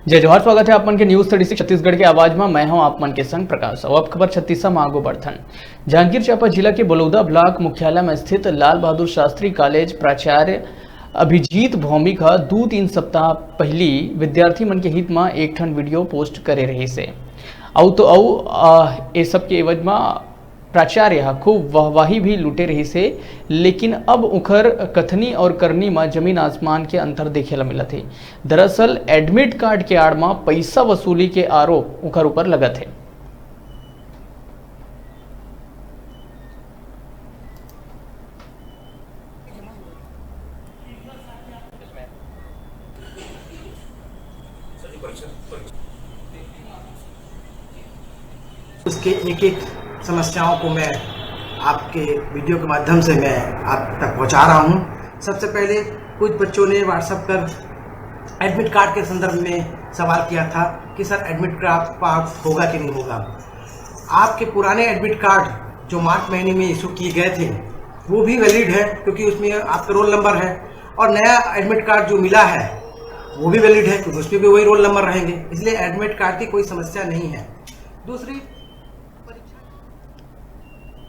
जय जोहार, स्वागत है आपमन के न्यूज 36 छत्तीसगढ़ के आवाज में। मैं हूं आपमन के संग प्रकाश। अब खबर 36 में आगो बढ़थन। जांजगीर चांपा जिला के बलौदा ब्लॉक मुख्यालय में स्थित लाल बहादुर शास्त्री कॉलेज प्राचार्य अभिजीत भौमिक 2-3 सप्ताह पहली विद्यार्थी मन के हित में एक ठन वीडियो पोस्ट करे रही से ये सब के एवज में प्राचार्य खूब वाहवाही भी लुटे रही से, लेकिन अब उखर कथनी और करनी में जमीन आसमान के अंतर देखे ला मिला थे। दरअसल एडमिट कार्ड के आड़ में पैसा वसूली के आरोप उखर ऊपर लगा थे। उसके एक एक समस्याओं को मैं आपके वीडियो के माध्यम से मैं आप तक पहुंचा रहा हूं। सबसे पहले कुछ बच्चों ने व्हाट्सएप कर एडमिट कार्ड के संदर्भ में सवाल किया था कि सर एडमिट कार्ड होगा कि नहीं होगा। आपके पुराने एडमिट कार्ड जो मार्च महीने में इशू किए गए थे वो भी वैलिड है, क्योंकि उसमें आपका रोल नंबर है, और नया एडमिट कार्ड जो मिला है वो भी वैलिड है, क्योंकि उसमें भी वही रोल नंबर रहेंगे। इसलिए एडमिट कार्ड की कोई समस्या नहीं है। दूसरी